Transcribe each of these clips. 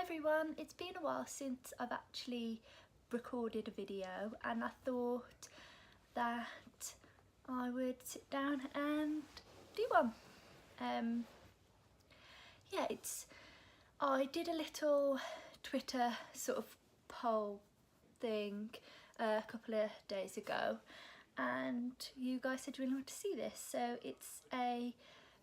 everyone, it's been a while since I've actually recorded a video and I thought that I would sit down and do one. I did a little Twitter sort of poll thing a couple of days ago and you guys said you really want to see this, so it's a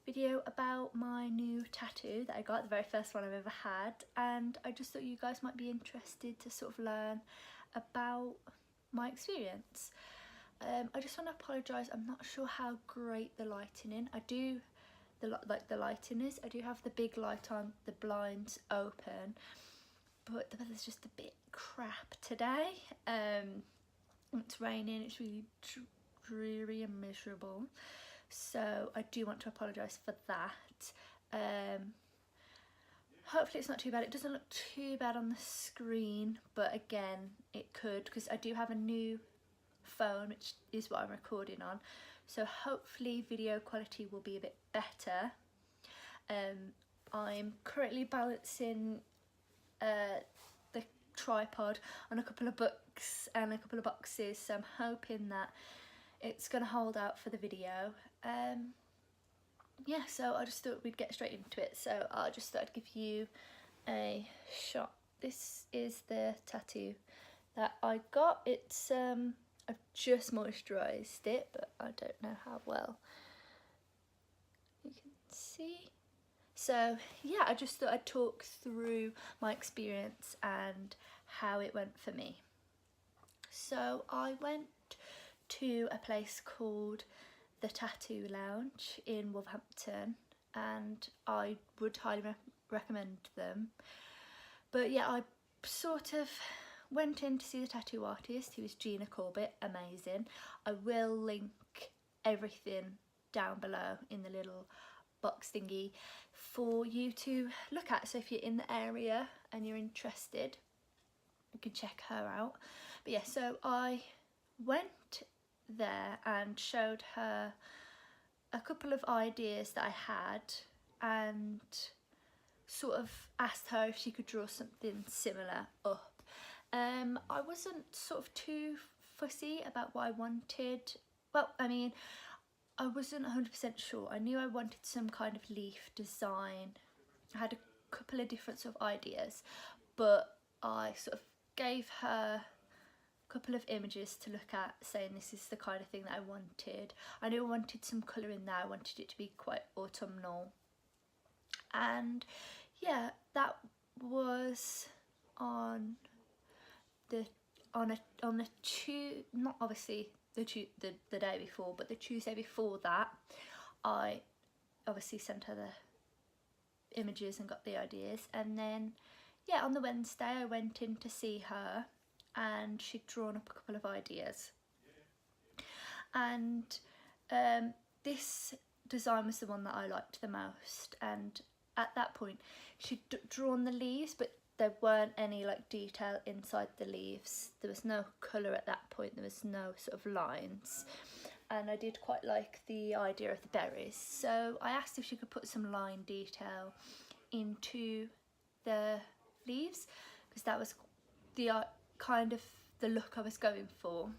video about my new tattoo that I got, the very first one I've ever had, and I just thought you guys might be interested to sort of learn about my experience. I just want to apologise, I'm not sure how great the lighting in. The lighting is. I do have the big light on, the blinds open, but the weather's just a bit crap today. It's raining, it's really dreary and miserable. So I do want to apologise for that. Hopefully it's not too bad. It doesn't look too bad on the screen, but again it could, because I do have a new phone, which is what I'm recording on, so hopefully video quality will be a bit better. I'm currently balancing the tripod on a couple of books and a couple of boxes, so I'm hoping that it's going to hold out for the video. Yeah, so I just thought we'd get straight into it, so I just thought I'd give you a shot. This is the tattoo that I got. It's I've just moisturised it, but I don't know how well you can see. So yeah, I just thought I'd talk through my experience and how it went for me. So I went to a place called the Tattoo Lounge in Wolverhampton, and I would highly recommend them. But yeah, I sort of went in to see the tattoo artist, who is Gina Corbett, amazing. I will link everything down below in the little box thingy for you to look at, so if you're in the area and you're interested you can check her out. But yeah, so I went there and showed her a couple of ideas that I had and sort of asked her if she could draw something similar up. I wasn't sort of too fussy about what I wanted. Well, I mean, I wasn't 100% sure. I knew I wanted some kind of leaf design. I had a couple of different sort of ideas, but I sort of gave her a couple of images to look at, saying this is the kind of thing that I wanted. I knew I wanted some colour in there. I wanted it to be quite autumnal. And yeah, that was on the not obviously the day before, but the Tuesday before that, I obviously sent her the images and got the ideas, and then yeah, on the Wednesday I went in to see her and she'd drawn up a couple of ideas, and this design was the one that I liked the most. And at that point she'd drawn the leaves, but there weren't any like detail inside the leaves. There was no colour at that point, there was no sort of lines, and I did quite like the idea of the berries, so I asked if she could put some line detail into the leaves, because that was the kind of the look I was going for.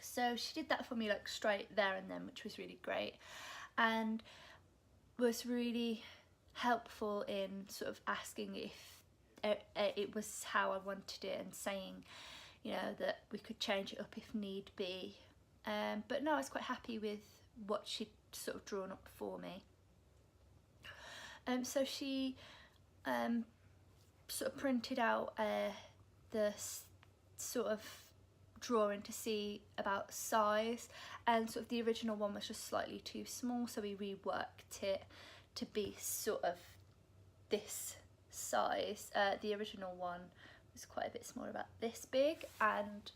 So she did that for me like straight there and then, which was really great and was really helpful in sort of asking if it was how I wanted it, and saying, you know, that we could change it up if need be. But no, I was quite happy with what she'd sort of drawn up for me. So she sort of printed out the sort of drawing to see about size, and sort of the original one was just slightly too small, so we reworked it to be sort of this size. The original one was quite a bit smaller, about this big, and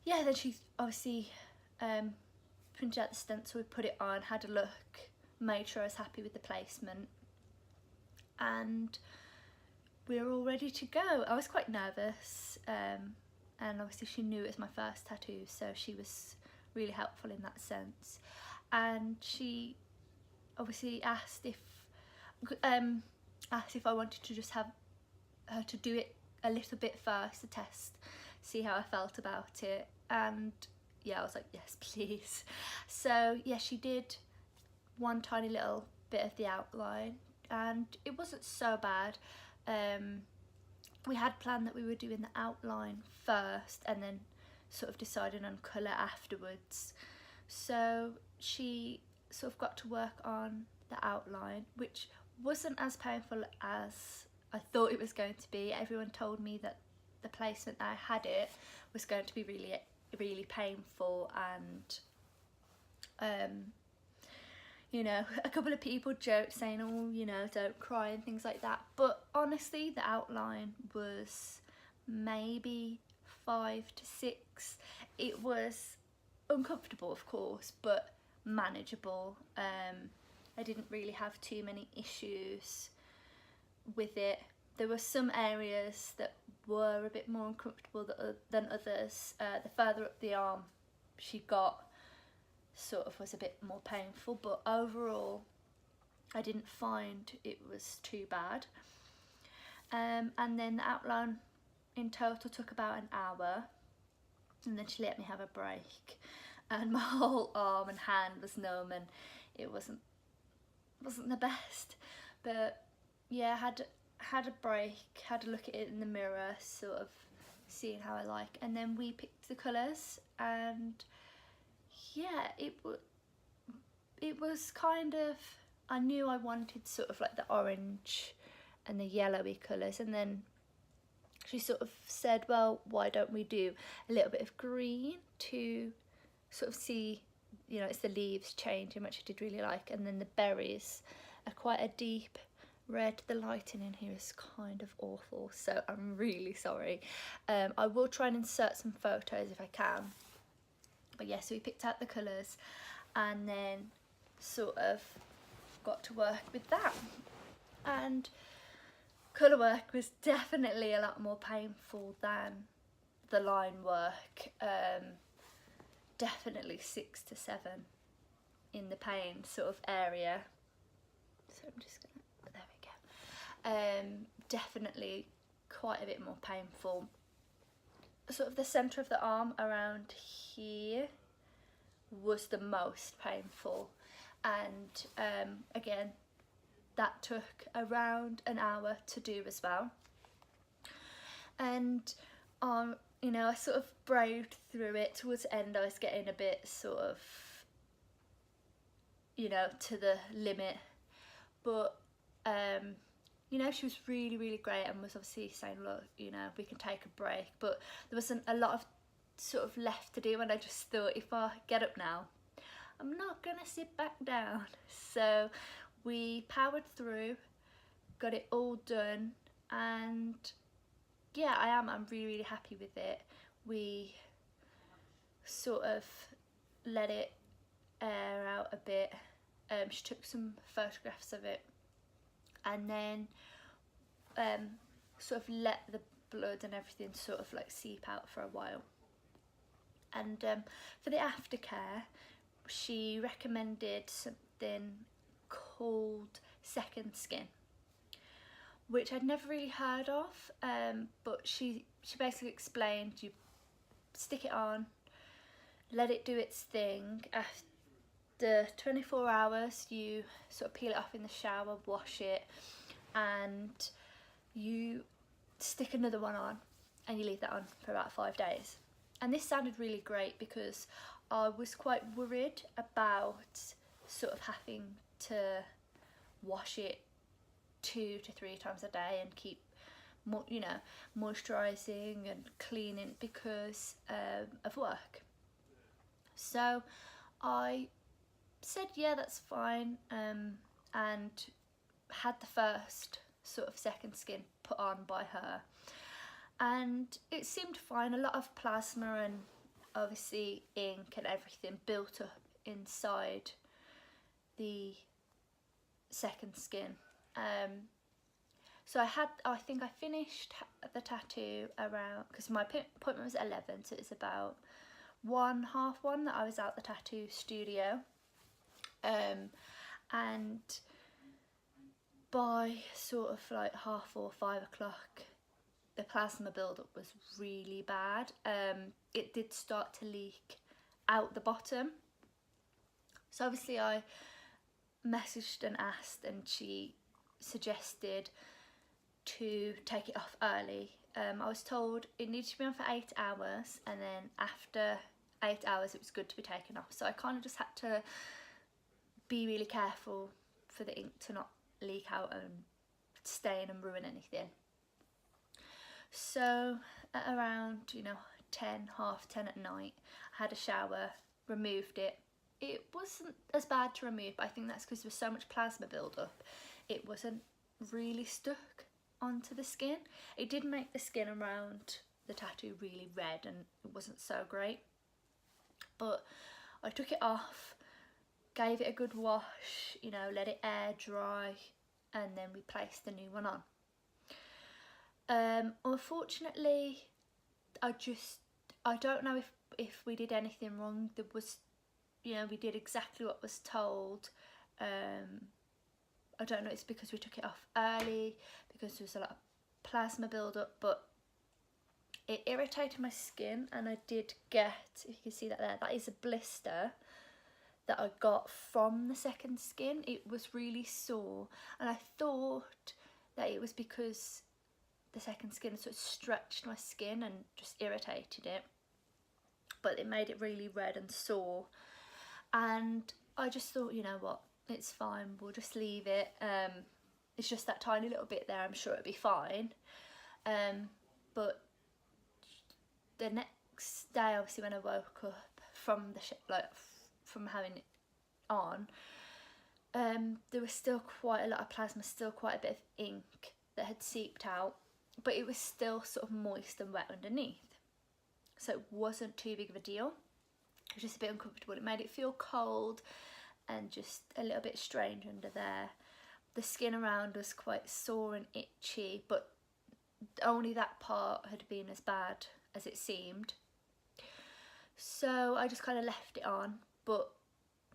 yeah, then she obviously printed out the stencil, we put it on, had a look, made sure I was happy with the placement, and we were all ready to go. I was quite nervous, and obviously she knew it was my first tattoo, so she was really helpful in that sense. And she obviously asked if asked if I wanted to just have her to do it a little bit first to test, see how I felt about it, and yeah, I was like, yes please. So yeah, she did one tiny little bit of the outline and it wasn't so bad. We had planned that we were doing the outline first and then sort of deciding on colour afterwards. So she sort of got to work on the outline, which wasn't as painful as I thought it was going to be. Everyone told me that the placement that I had it was going to be really painful, and you know, a couple of people joked saying, oh, you know, don't cry and things like that, but honestly the outline was maybe 5 to 6. It was uncomfortable of course, but manageable. I didn't really have too many issues with it. There were some areas that were a bit more uncomfortable than others. The further up the arm she got sort of was a bit more painful, but overall I didn't find it was too bad. And then the outline in total took about an hour, and then she let me have a break, and my whole arm and hand was numb and it wasn't the best. But yeah, had a break, had a look at it in the mirror, sort of seeing how I like, and then we picked the colours, and yeah, it was kind of, I knew I wanted sort of like the orange and the yellowy colours, and then she sort of said, well, why don't we do a little bit of green to sort of see, you know, it's the leaves changing, which I did really like, and then the berries are quite a deep red. The lighting in here is kind of awful, so I'm really sorry. I will try and insert some photos if I can. But yeah, so we picked out the colours and then sort of got to work with that. And colour work was definitely a lot more painful than the line work. Definitely 6 to 7 in the pain sort of area. So I'm just gonna, there we go. Definitely quite a bit more painful. Sort of the centre of the arm around here was the most painful, and again that took around an hour to do as well. And you know, I sort of braved through it. Towards the end I was getting a bit sort of, you know, to the limit, but you know, she was really great and was obviously saying, look, you know, we can take a break, but there wasn't a lot of sort of left to do, and I just thought, if I get up now, I'm not gonna sit back down. So we powered through, got it all done, and yeah, I'm really happy with it. We sort of let it air out a bit. She took some photographs of it, and then sort of let the blood and everything sort of like seep out for a while. And for the aftercare, she recommended something called Second Skin, which I'd never really heard of, but she basically explained, you stick it on, let it do its thing. After 24 hours you sort of peel it off in the shower, wash it, and you stick another one on, and you leave that on for about 5 days. And this sounded really great because I was quite worried about sort of having to wash it 2 to 3 times a day and keep, you know, moisturising and cleaning because of work. So I said, yeah, that's fine, and had the first sort of Second Skin put on by her, and it seemed fine. A lot of plasma and obviously ink and everything built up inside the Second Skin. So I think I finished the tattoo around, because my appointment was at 11, so it's about 1:30 that I was out the tattoo studio. And by sort of like 4:30, 5 o'clock, the plasma buildup was really bad. It did start to leak out the bottom. So obviously I messaged and asked, and she suggested to take it off early. I was told it needed to be on for 8 hours, and then after 8 hours it was good to be taken off. So I kind of just had to be really careful for the ink to not leak out and stain and ruin anything. So at around 10, half 10 at night, I had a shower, removed it. It wasn't as bad to remove, but I think that's because there was so much plasma build-up. It wasn't really stuck onto the skin. It did make the skin around the tattoo really red, and it wasn't so great. But I took it off, gave it a good wash, let it air dry, and then we placed the new one on. Unfortunately, I don't know if we did anything wrong. There was, we did exactly what was told. I don't know, it's because we took it off early, because there was a lot of plasma build-up, but it irritated my skin, and I did get, if you can see that there, that is a blister that I got from the second skin. It was really sore, and I thought that it was because the second skin sort of stretched my skin and just irritated it, but it made it really red and sore. And I just thought, you know what, it's fine, we'll just leave it. It's just that tiny little bit there, I'm sure it'll be fine. But the next day, obviously, when I woke up from from having it on, there was still quite a lot of plasma, still quite a bit of ink that had seeped out, but it was still sort of moist and wet underneath. So it wasn't too big of a deal. It was just a bit uncomfortable. It made it feel cold and just a little bit strange under there. The skin around was quite sore and itchy, but only that part had been as bad as it seemed. So I just kind of left it on, but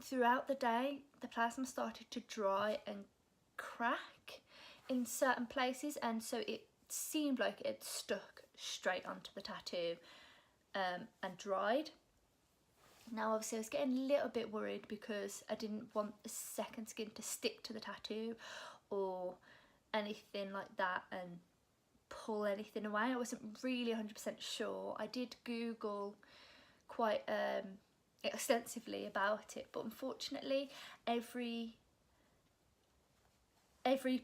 throughout the day the plasma started to dry and crack in certain places, and so it seemed like it stuck straight onto the tattoo and dried. Now obviously I was getting a little bit worried because I didn't want the second skin to stick to the tattoo or anything like that and pull anything away. I wasn't really 100% sure. I did Google quite extensively about it, but unfortunately every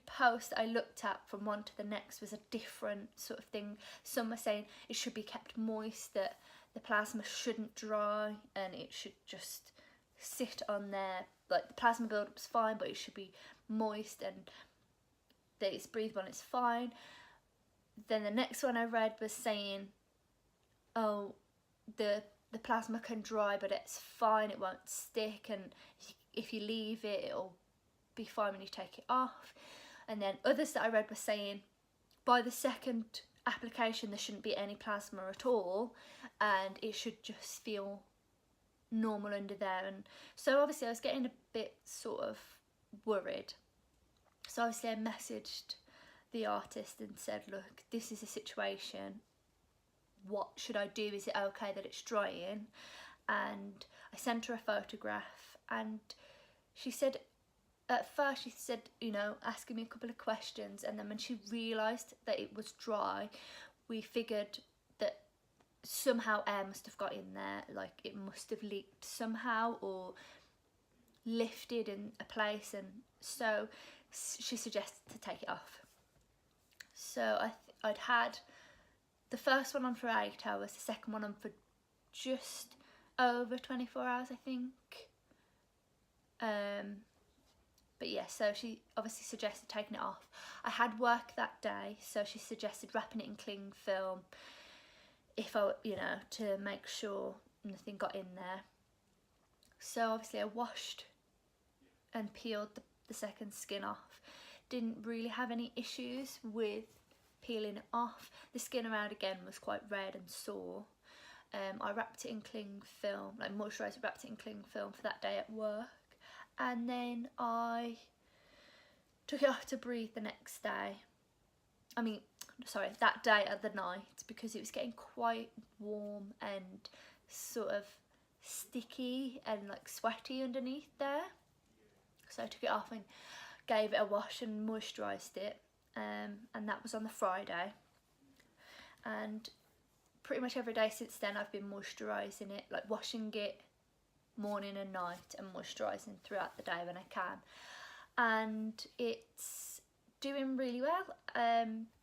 post I looked at from one to the next was a different sort of thing. Some were saying it should be kept moist, that the plasma shouldn't dry and it should just sit on there, like the plasma build-up's fine, but it should be moist and that it's breathable and it's fine. Then the next one I read was saying, oh, the plasma can dry but it's fine, it won't stick, and if you leave it, it'll be fine when you take it off. And then others that I read were saying by the second application there shouldn't be any plasma at all and it should just feel normal under there. And so obviously I was getting a bit sort of worried. So obviously I messaged the artist and said, look, this is a situation, what should I do? Is it okay that it's drying? And I sent her a photograph, and she said, at first she said, asking me a couple of questions, and then when she realised that it was dry, we figured that somehow air must have got in there, like it must have leaked somehow or lifted in a place, and so she suggested to take it off. So I'd had the first one on for 8 hours, the second one on for just over 24 hours, I think. But yeah, so she obviously suggested taking it off. I had work that day, so she suggested wrapping it in cling film if I, to make sure nothing got in there. So obviously I washed and peeled the second skin off. Didn't really have any issues with peeling it off. The skin around again was quite red and sore. I wrapped it in cling film, like moisturised, wrapped it in cling film for that day at work. And then I took it off to breathe the next day. I mean, sorry, that day at the night, because it was getting quite warm and sort of sticky and like sweaty underneath there. So I took it off and gave it a wash and moisturised it, and that was on the Friday. And pretty much every day since then I've been moisturising it, like washing it morning and night and moisturising throughout the day when I can. And it's doing really well.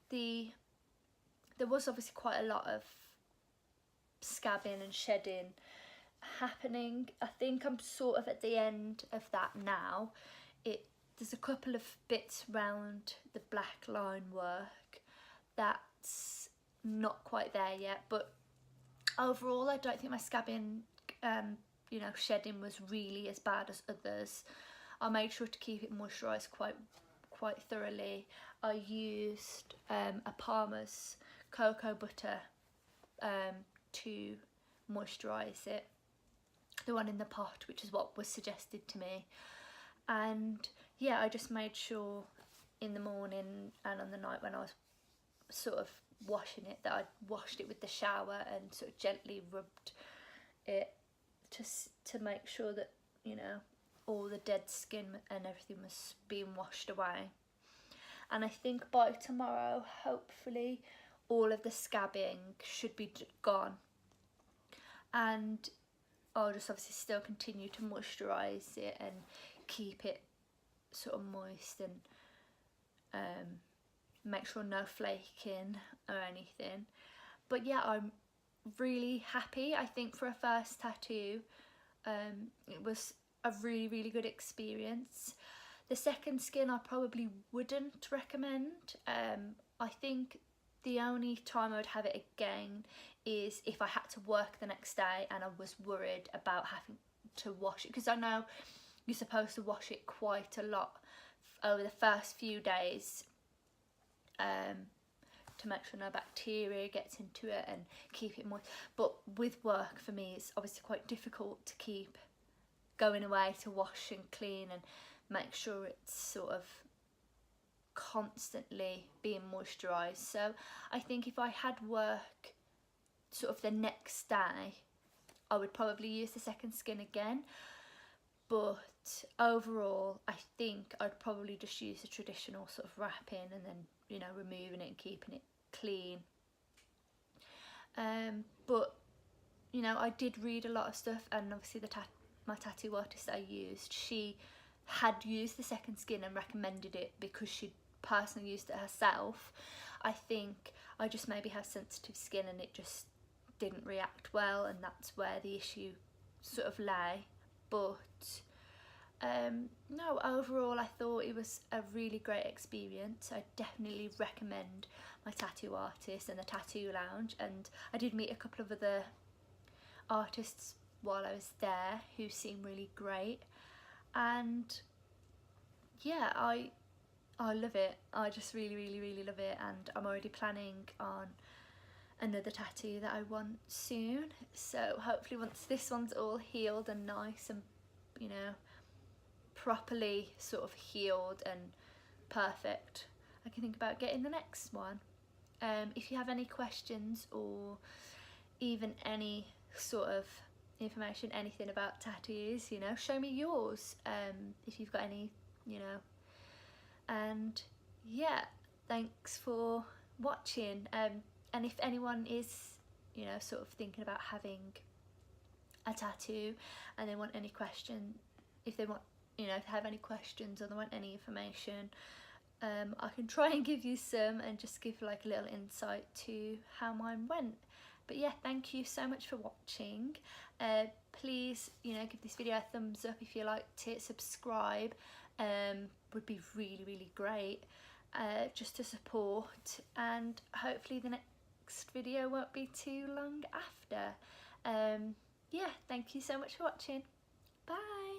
There was obviously quite a lot of scabbing and shedding happening. I think I'm sort of at the end of that now. There's a couple of bits around the black line work that's not quite there yet, but overall I don't think my scabbing you know, shedding was really as bad as others. I made sure to keep it moisturised quite thoroughly. I used a Palmer's cocoa butter to moisturise it, the one in the pot, which is what was suggested to me. And yeah, I just made sure in the morning and on the night when I was sort of washing it, that I washed it with the shower and sort of gently rubbed it to make sure that, you know, all the dead skin and everything was being washed away. And I think by tomorrow, hopefully, all of the scabbing should be gone. And I'll just obviously still continue to moisturise it and keep it sort of moist and make sure no flaking or anything. But yeah, I'm really happy. I think for a first tattoo, it was a really good experience. The second skin I probably wouldn't recommend. I think the only time I would have it again is if I had to work the next day and I was worried about having to wash it, because I know you're supposed to wash it quite a lot over the first few days to make sure no bacteria gets into it and keep it moist. But with work, for me, it's obviously quite difficult to keep going away to wash and clean and make sure it's sort of constantly being moisturised. So I think if I had work sort of the next day, I would probably use the second skin again. But overall, I think I'd probably just use the traditional sort of wrapping and then, you know, removing it and keeping it clean. But, you know, I did read a lot of stuff, and obviously my tattoo artist I used, she had used the second skin and recommended it because she'd personally used it herself. I think I just maybe have sensitive skin and it just didn't react well, and that's where the issue sort of lay. But no, overall I thought it was a really great experience. I definitely recommend my tattoo artist and the Tattoo Lounge, and I did meet a couple of other artists while I was there who seemed really great. And yeah, I love it. I just really love it, and I'm already planning on another tattoo that I want soon. So hopefully once this one's all healed and nice and, you know, properly sort of healed and perfect, I can think about getting the next one. If you have any questions or even any sort of information, anything about tattoos, you know, show me yours, if you've got any, you know. And yeah, thanks for watching. And if anyone is, you know, sort of thinking about having a tattoo and they want any question, if they want, you know, if they have any questions or they want any information, I can try and give you some and just give like a little insight to how mine went. But yeah, thank you so much for watching. Please, you know, give this video a thumbs up if you liked it. Subscribe would be really great, just to support, and hopefully the next video won't be too long after. Yeah, thank you so much for watching. Bye.